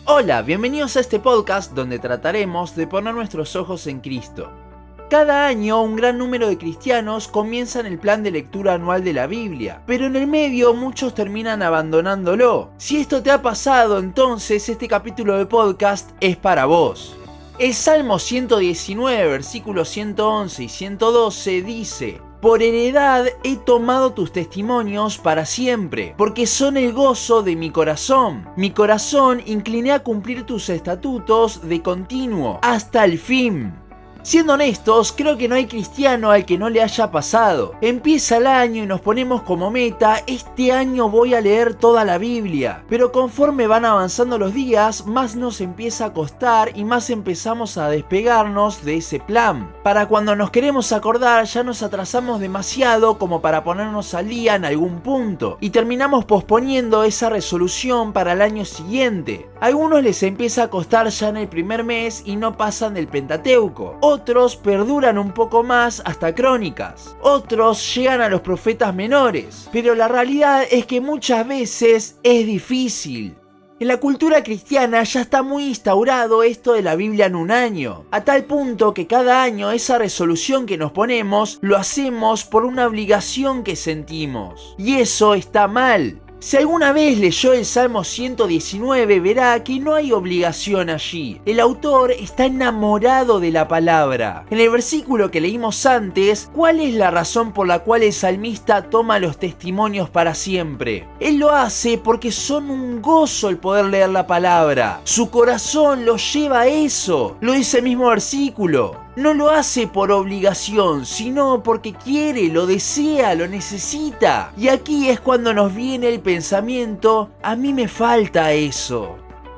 Hola, bienvenidos a este podcast donde trataremos de poner nuestros ojos en Cristo. Cada año un gran número de cristianos comienzan el plan de lectura anual de la Biblia, pero en el medio muchos terminan abandonándolo. Si esto te ha pasado, entonces este capítulo de podcast es para vos. El Salmo 119, versículos 111 y 112 dice: Por heredad he tomado tus testimonios para siempre, porque son el gozo de mi corazón. Mi corazón incliné a cumplir tus estatutos de continuo, hasta el fin. Siendo honestos, creo que no hay cristiano al que no le haya pasado. Empieza el año y nos ponemos como meta: este año voy a leer toda la Biblia. Pero conforme van avanzando los días, más nos empieza a costar y más empezamos a despegarnos de ese plan. Para cuando nos queremos acordar, ya nos atrasamos demasiado como para ponernos al día en algún punto, y terminamos posponiendo esa resolución para el año siguiente. A algunos les empieza a costar ya en el primer mes y no pasan del Pentateuco. Otros perduran un poco más hasta Crónicas. Otros llegan a los profetas menores. Pero la realidad es que muchas veces es difícil. En la cultura cristiana ya está muy instaurado esto de la Biblia en un año, a tal punto que cada año esa resolución que nos ponemos lo hacemos por una obligación que sentimos. Y eso está mal. Si alguna vez leyó el Salmo 119, verá que no hay obligación allí. El autor está enamorado de la palabra. En el versículo que leímos antes, ¿cuál es la razón por la cual el salmista toma los testimonios para siempre? Él lo hace porque son un gozo el poder leer la palabra. Su corazón lo lleva a eso. Lo dice el mismo versículo. No lo hace por obligación, sino porque quiere, lo desea, lo necesita. Y aquí es cuando nos viene el pensamiento: a mí me falta eso.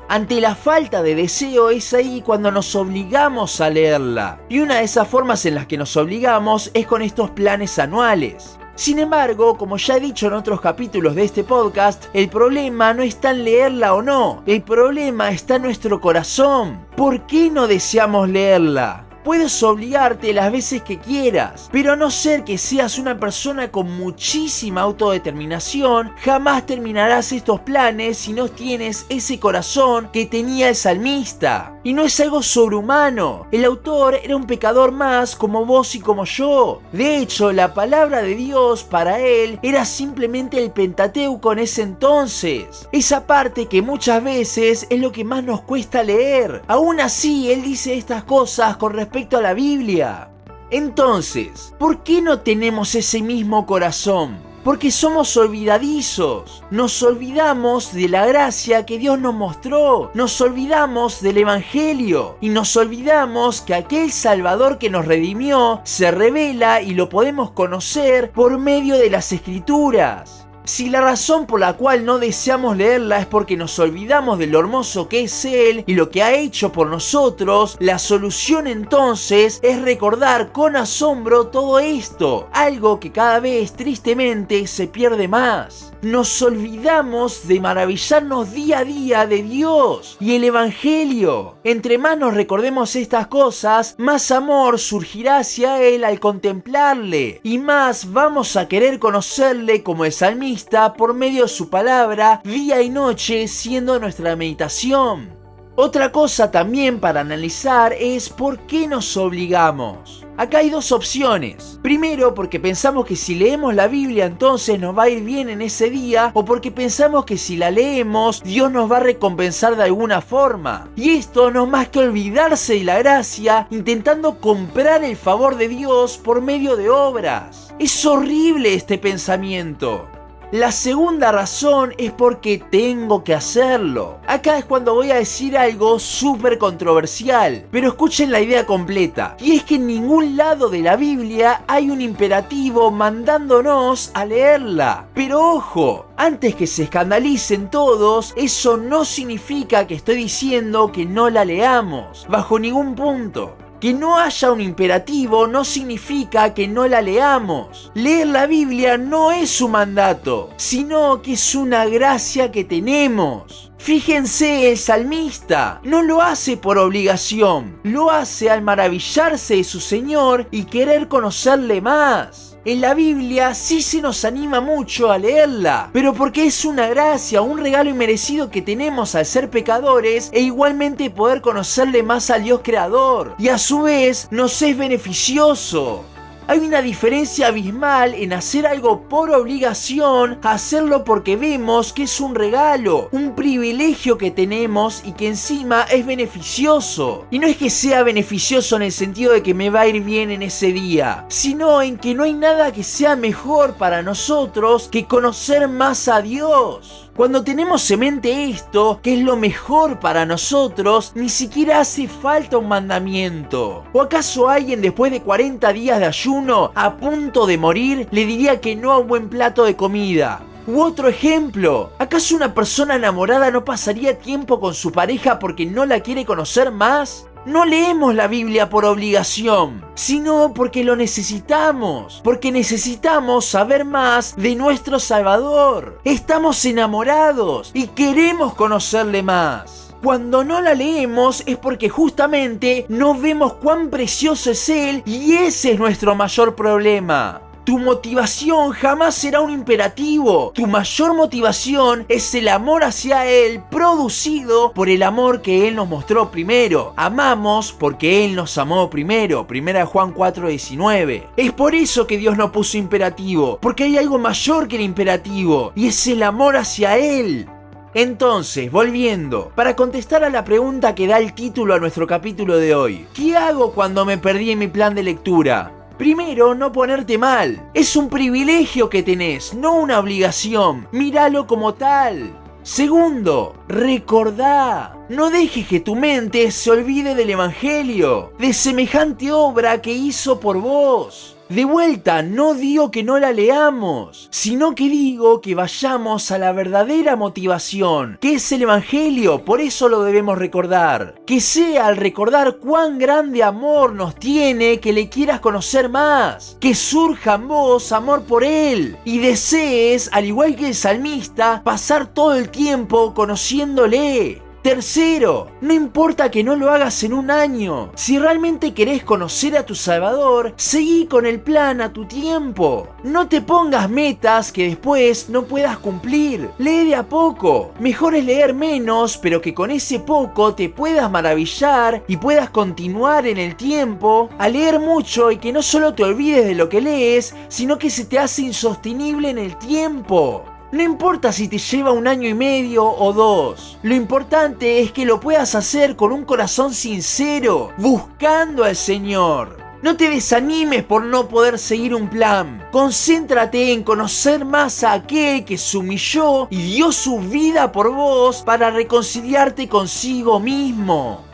Ante la falta de deseo es ahí cuando nos obligamos a leerla. Y una de esas formas en las que nos obligamos es con estos planes anuales. Sin embargo, como ya he dicho en otros capítulos de este podcast, el problema no está en leerla o no. El problema está en nuestro corazón. ¿Por qué no deseamos leerla? Puedes obligarte las veces que quieras, pero a no ser que seas una persona con muchísima autodeterminación, jamás terminarás estos planes si no tienes ese corazón que tenía el salmista. Y no es algo sobrehumano. El autor era un pecador más como vos y como yo. De hecho, la palabra de Dios para él era simplemente el Pentateuco en ese entonces. Esa parte que muchas veces es lo que más nos cuesta leer. Aún así, él dice estas cosas con respecto a la Biblia. Entonces, ¿por qué no tenemos ese mismo corazón? Porque somos olvidadizos. Nos olvidamos de la gracia que Dios nos mostró. Nos olvidamos del Evangelio. Y nos olvidamos que aquel Salvador que nos redimió se revela y lo podemos conocer por medio de las Escrituras. Si la razón por la cual no deseamos leerla es porque nos olvidamos de lo hermoso que es Él y lo que ha hecho por nosotros, la solución entonces es recordar con asombro todo esto, algo que cada vez tristemente se pierde más. Nos olvidamos de maravillarnos día a día de Dios y el Evangelio. Entre más nos recordemos estas cosas, más amor surgirá hacia Él al contemplarle, y más vamos a querer conocerle como el salmista por medio de su palabra, día y noche siendo nuestra meditación. Otra cosa también para analizar es por qué nos obligamos. Acá hay dos opciones. Primero, porque pensamos que si leemos la Biblia entonces nos va a ir bien en ese día, o porque pensamos que si la leemos Dios nos va a recompensar de alguna forma. Y esto no es más que olvidarse de la gracia intentando comprar el favor de Dios por medio de obras. Es horrible este pensamiento. La segunda razón es porque tengo que hacerlo. Acá es cuando voy a decir algo súper controversial, pero escuchen la idea completa. Y es que en ningún lado de la Biblia hay un imperativo mandándonos a leerla. Pero ojo, antes que se escandalicen todos, eso no significa que estoy diciendo que no la leamos, bajo ningún punto. Que no haya un imperativo no significa que no la leamos. Leer la Biblia no es un mandato, sino que es una gracia que tenemos. Fíjense, el salmista no lo hace por obligación, lo hace al maravillarse de su Señor y querer conocerle más. En la Biblia sí se nos anima mucho a leerla, pero porque es una gracia, un regalo inmerecido que tenemos al ser pecadores e igualmente poder conocerle más al Dios creador, y a su vez nos es beneficioso. Hay una diferencia abismal en hacer algo por obligación a hacerlo porque vemos que es un regalo, un privilegio que tenemos y que encima es beneficioso. Y no es que sea beneficioso en el sentido de que me va a ir bien en ese día, sino en que no hay nada que sea mejor para nosotros que conocer más a Dios. Cuando tenemos en mente esto, que es lo mejor para nosotros, ni siquiera hace falta un mandamiento. ¿O acaso alguien después de 40 días de ayuno, a punto de morir, le diría que no a un buen plato de comida? U otro ejemplo, ¿acaso una persona enamorada no pasaría tiempo con su pareja porque no la quiere conocer más? No leemos la Biblia por obligación, sino porque lo necesitamos, porque necesitamos saber más de nuestro Salvador. Estamos enamorados y queremos conocerle más. Cuando no la leemos es porque justamente no vemos cuán precioso es Él y ese es nuestro mayor problema. Tu motivación jamás será un imperativo. Tu mayor motivación es el amor hacia Él, producido por el amor que Él nos mostró primero. Amamos porque Él nos amó primero. 1 Juan 4:19. Es por eso que Dios no puso imperativo, porque hay algo mayor que el imperativo, y es el amor hacia Él. Entonces, volviendo, para contestar a la pregunta que da el título a nuestro capítulo de hoy, ¿qué hago cuando me perdí en mi plan de lectura? Primero, no ponerte mal. Es un privilegio que tenés, no una obligación. Míralo como tal. Segundo, recordá. No dejes que tu mente se olvide del Evangelio, de semejante obra que hizo por vos. De vuelta, no digo que no la leamos, sino que digo que vayamos a la verdadera motivación, que es el Evangelio. Por eso lo debemos recordar. Que sea al recordar cuán grande amor nos tiene que le quieras conocer más, que surja en vos amor por Él y desees, al igual que el salmista, pasar todo el tiempo conociéndole. Tercero, no importa que no lo hagas en un año. Si realmente querés conocer a tu Salvador, seguí con el plan a tu tiempo. No te pongas metas que después no puedas cumplir. Lee de a poco. Mejor es leer menos, pero que con ese poco te puedas maravillar y puedas continuar en el tiempo, a leer mucho y que no solo te olvides de lo que lees, sino que se te hace insostenible en el tiempo. No importa si te lleva 1 año y medio o 2. Lo importante es que lo puedas hacer con un corazón sincero, buscando al Señor. No te desanimes por no poder seguir un plan. Concéntrate en conocer más a aquel que se humilló y dio su vida por vos para reconciliarte consigo mismo.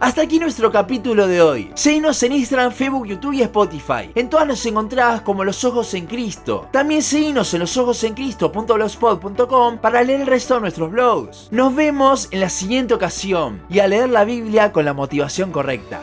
Hasta aquí nuestro capítulo de hoy. Seguinos en Instagram, Facebook, YouTube y Spotify. En todas nos encontrás como Los Ojos en Cristo. También seguinos en losojosencristo.blogspot.com para leer el resto de nuestros blogs. Nos vemos en la siguiente ocasión y a leer la Biblia con la motivación correcta.